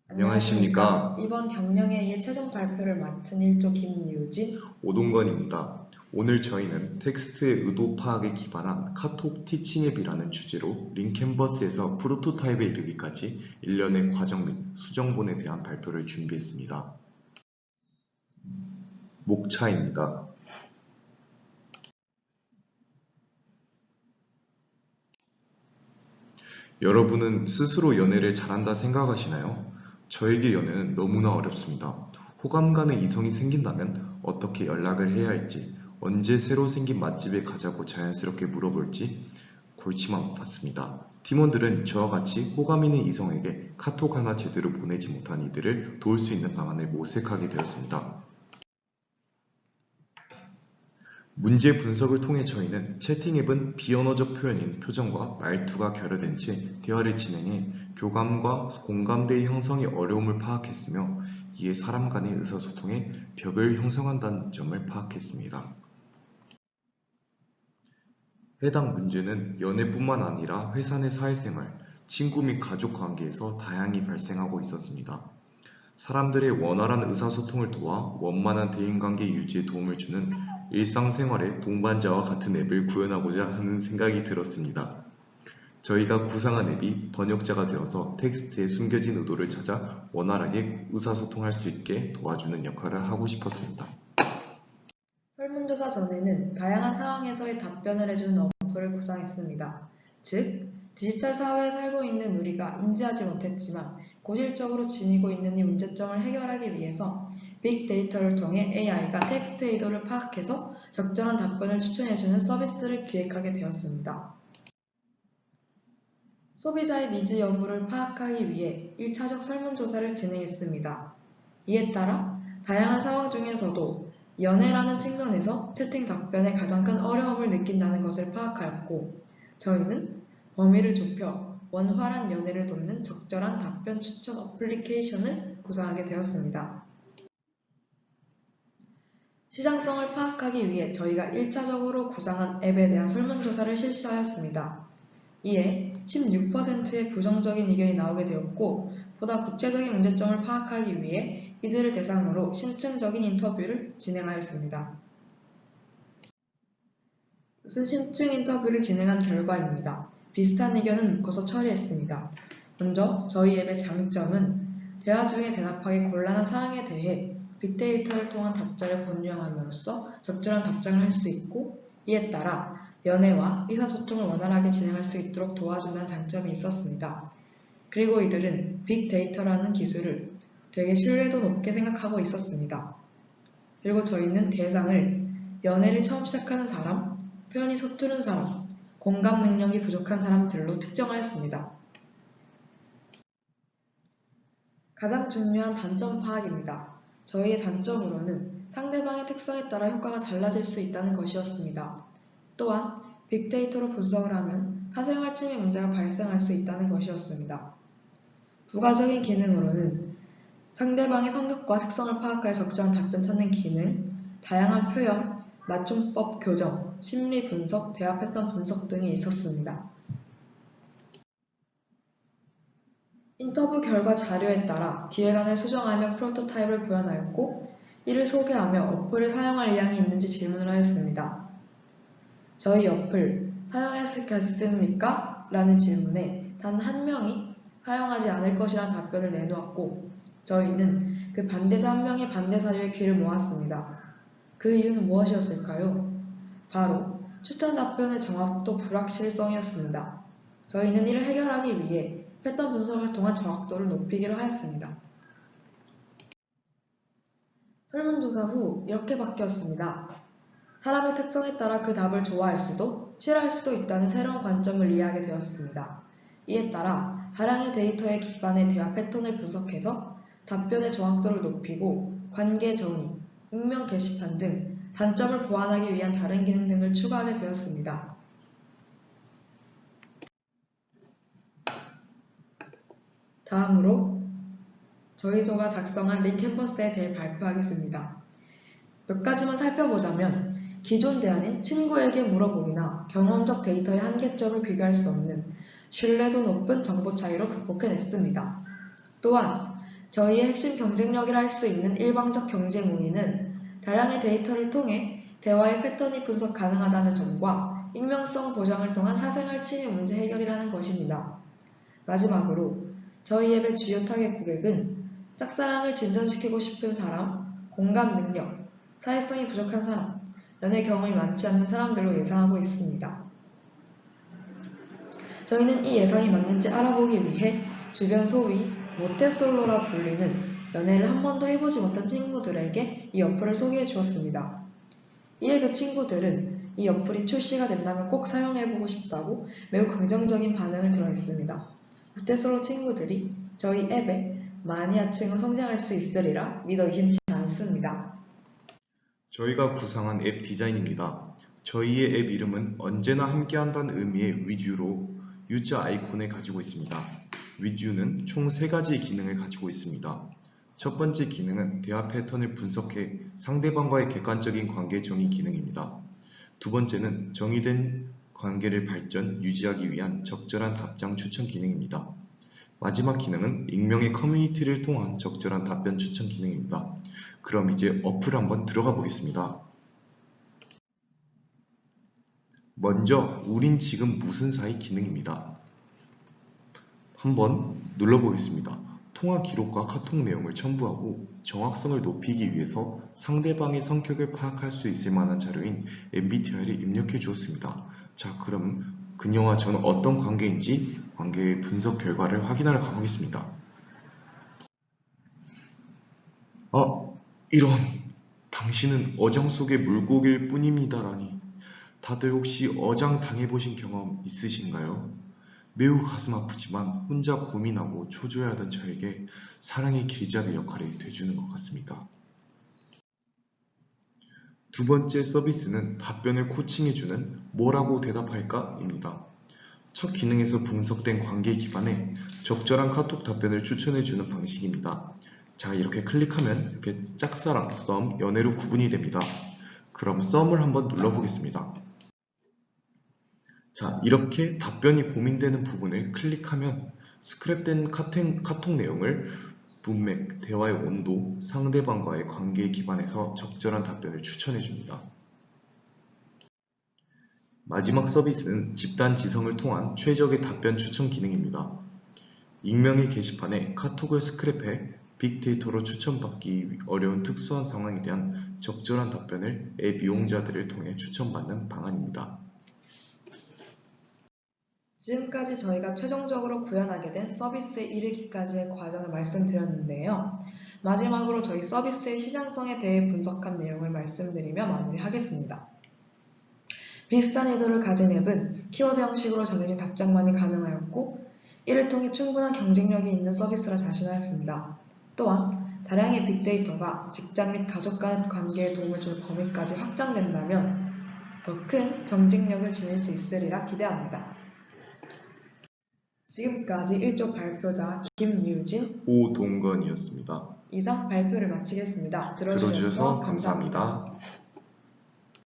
안녕하십니까. 이번 경영회의의 최종 발표를 맡은 1조 김유진, 오동건입니다. 오늘 저희는 텍스트의 의도 파악에 기반한 카톡 티칭 앱이라는 주제로 링캔버스에서 프로토타입에 이르기까지 일련의 과정 및 수정본에 대한 발표를 준비했습니다. 목차입니다. 여러분은 스스로 연애를 잘한다 생각하시나요? 저에게 연애는 너무나 어렵습니다. 호감 가는 이성이 생긴다면 어떻게 연락을 해야 할지, 언제 새로 생긴 맛집에 가자고 자연스럽게 물어볼지 골치만 아팠습니다. 팀원들은 저와 같이 호감 있는 이성에게 카톡 하나 제대로 보내지 못한 이들을 도울 수 있는 방안을 모색하게 되었습니다. 문제 분석을 통해 저희는 채팅 앱은 비언어적 표현인 표정과 말투가 결여된 채 대화를 진행해 교감과 공감대의 형성이 어려움을 파악했으며 이에 사람 간의 의사소통에 벽을 형성한다는 점을 파악했습니다. 해당 문제는 연애뿐만 아니라 회사 내 사회생활, 친구 및 가족 관계에서 다양히 발생하고 있었습니다. 사람들의 원활한 의사소통을 도와 원만한 대인관계 유지에 도움을 주는 일상생활의 동반자와 같은 앱을 구현하고자 하는 생각이 들었습니다. 저희가 구상한 앱이 번역자가 되어서 텍스트에 숨겨진 의도를 찾아 원활하게 의사소통할 수 있게 도와주는 역할을 하고 싶었습니다. 설문조사 전에는 다양한 상황에서의 답변을 해주는 어플을 구상했습니다. 즉, 디지털 사회에 살고 있는 우리가 인지하지 못했지만 고질적으로 지니고 있는 이 문제점을 해결하기 위해서 빅데이터를 통해 AI가 텍스트의 의도를 파악해서 적절한 답변을 추천해주는 서비스를 기획하게 되었습니다. 소비자의 니즈 여부를 파악하기 위해 1차적 설문조사를 진행했습니다. 이에 따라 다양한 상황 중에서도 연애라는 측면에서 채팅 답변에 가장 큰 어려움을 느낀다는 것을 파악하였고, 저희는 범위를 좁혀 원활한 연애를 돕는 적절한 답변 추천 어플리케이션을 구상하게 되었습니다. 시장성을 파악하기 위해 저희가 1차적으로 구상한 앱에 대한 설문조사를 실시하였습니다. 이에 16%의 부정적인 의견이 나오게 되었고, 보다 구체적인 문제점을 파악하기 위해 이들을 대상으로 심층적인 인터뷰를 진행하였습니다. 이것은 심층 인터뷰를 진행한 결과입니다. 비슷한 의견은 묶어서 처리했습니다. 먼저 저희 앱의 장점은 대화 중에 대답하기 곤란한 사항에 대해 빅데이터를 통한 답장을 번영함으로써 적절한 답장을 할 수 있고, 이에 따라 연애와 의사소통을 원활하게 진행할 수 있도록 도와준다는 장점이 있었습니다. 그리고 이들은 빅데이터라는 기술을 되게 신뢰도 높게 생각하고 있었습니다. 그리고 저희는 대상을 연애를 처음 시작하는 사람, 표현이 서투른 사람, 공감 능력이 부족한 사람들로 특정하였습니다. 가장 중요한 단점 파악입니다. 저희의 단점으로는 상대방의 특성에 따라 효과가 달라질 수 있다는 것이었습니다. 또한 빅데이터로 분석을 하면 사생활침해 문제가 발생할 수 있다는 것이었습니다. 부가적인 기능으로는 상대방의 성격과 특성을 파악하여 적절한 답변 찾는 기능, 다양한 표현, 맞춤법 교정, 심리 분석, 대화 패턴 분석 등이 있었습니다. 인터뷰 결과 자료에 따라 기획안을 수정하며 프로토타입을 구현하였고, 이를 소개하며 어플을 사용할 의향이 있는지 질문을 하였습니다. 저희 어플 사용했습니까? 라는 질문에 단 한 명이 사용하지 않을 것이라는 답변을 내놓았고, 저희는 그 반대자 한 명의 반대 사유에 귀를 모았습니다. 그 이유는 무엇이었을까요? 바로 추천 답변의 정확도 불확실성이었습니다. 저희는 이를 해결하기 위해 패턴 분석을 통한 정확도를 높이기로 하였습니다. 설문조사 후 이렇게 바뀌었습니다. 사람의 특성에 따라 그 답을 좋아할 수도 싫어할 수도 있다는 새로운 관점을 이해하게 되었습니다. 이에 따라 다량의 데이터에 기반의 대화 패턴을 분석해서 답변의 정확도를 높이고 관계 정의, 익명 게시판 등 단점을 보완하기 위한 다른 기능 등을 추가하게 되었습니다. 다음으로 저희 조가 작성한 링캔버스에 대해 발표하겠습니다. 몇 가지만 살펴보자면 기존 대안인 친구에게 물어보기나 경험적 데이터의 한계점을 비교할 수 없는 신뢰도 높은 정보 차이로 극복해냈습니다. 또한 저희의 핵심 경쟁력이라 할 수 있는 일방적 경쟁 우위는 다량의 데이터를 통해 대화의 패턴이 분석 가능하다는 점과 익명성 보장을 통한 사생활 침해 문제 해결이라는 것입니다. 마지막으로 저희 앱의 주요 타겟 고객은 짝사랑을 진전시키고 싶은 사람, 공감 능력, 사회성이 부족한 사람, 연애 경험이 많지 않는 사람들로 예상하고 있습니다. 저희는 이 예상이 맞는지 알아보기 위해 주변 소위 모태솔로라 불리는 연애를 한 번도 해보지 못한 친구들에게 이 어플을 소개해 주었습니다. 이에 그 친구들은 이 어플이 출시가 된다면 꼭 사용해보고 싶다고 매우 긍정적인 반응을 드러냈습니다. 모태솔로 친구들이 저희 앱에 마니아층으로 성장할 수 있으리라 믿어 의심치 않습니다. 저희가 구상한 앱 디자인입니다. 저희의 앱 이름은 언제나 함께한다는 의미의 위듀로 유저 아이콘을 가지고 있습니다. 위듀는 총 3가지의 기능을 가지고 있습니다. 첫 번째 기능은 대화 패턴을 분석해 상대방과의 객관적인 관계 정의 기능입니다. 두 번째는 정의된 관계를 발전, 유지하기 위한 적절한 답장 추천 기능입니다. 마지막 기능은 익명의 커뮤니티를 통한 적절한 답변 추천 기능입니다. 그럼 이제 어플 한번 들어가 보겠습니다. 먼저 우린 지금 무슨 사이 기능입니다. 한번 눌러보겠습니다. 통화 기록과 카톡 내용을 첨부하고 정확성을 높이기 위해서 상대방의 성격을 파악할 수 있을 만한 자료인 MBTI를 입력해 주었습니다. 자, 그럼 그녀와 저는 어떤 관계인지 관계의 분석 결과를 확인하러 가보겠습니다. 이런, 당신은 어장 속의 물고기일 뿐입니다라니. 다들 혹시 어장 당해보신 경험 있으신가요? 매우 가슴 아프지만 혼자 고민하고 초조해하던 저에게 사랑의 길잡이 역할이 돼주는 것 같습니다. 두 번째 서비스는 답변을 코칭해주는 뭐라고 대답할까? 입니다. 첫 기능에서 분석된 관계 기반에 적절한 카톡 답변을 추천해주는 방식입니다. 자, 이렇게 클릭하면 이렇게 짝사랑, 썸, 연애로 구분이 됩니다. 그럼 썸을 한번 눌러보겠습니다. 자, 이렇게 답변이 고민되는 부분을 클릭하면 스크랩된 카톡 내용을 문맥, 대화의 온도, 상대방과의 관계에 기반해서 적절한 답변을 추천해줍니다. 마지막 서비스는 집단 지성을 통한 최적의 답변 추천 기능입니다. 익명의 게시판에 카톡을 스크랩해 빅데이터로 추천받기 어려운 특수한 상황에 대한 적절한 답변을 앱 이용자들을 통해 추천받는 방안입니다. 지금까지 저희가 최종적으로 구현하게 된 서비스에 이르기까지의 과정을 말씀드렸는데요. 마지막으로 저희 서비스의 시장성에 대해 분석한 내용을 말씀드리며 마무리하겠습니다. 비슷한 의도를 가진 앱은 키워드 형식으로 정해진 답장만이 가능하였고 이를 통해 충분한 경쟁력이 있는 서비스라 자신하였습니다. 또한 다량의 빅데이터가 직장 및 가족 간 관계에 도움을 주는 범위까지 확장된다면 더 큰 경쟁력을 지닐 수 있으리라 기대합니다. 지금까지 1조 발표자 김유진, 오동건이었습니다. 이상 발표를 마치겠습니다. 들어주셔서 감사합니다.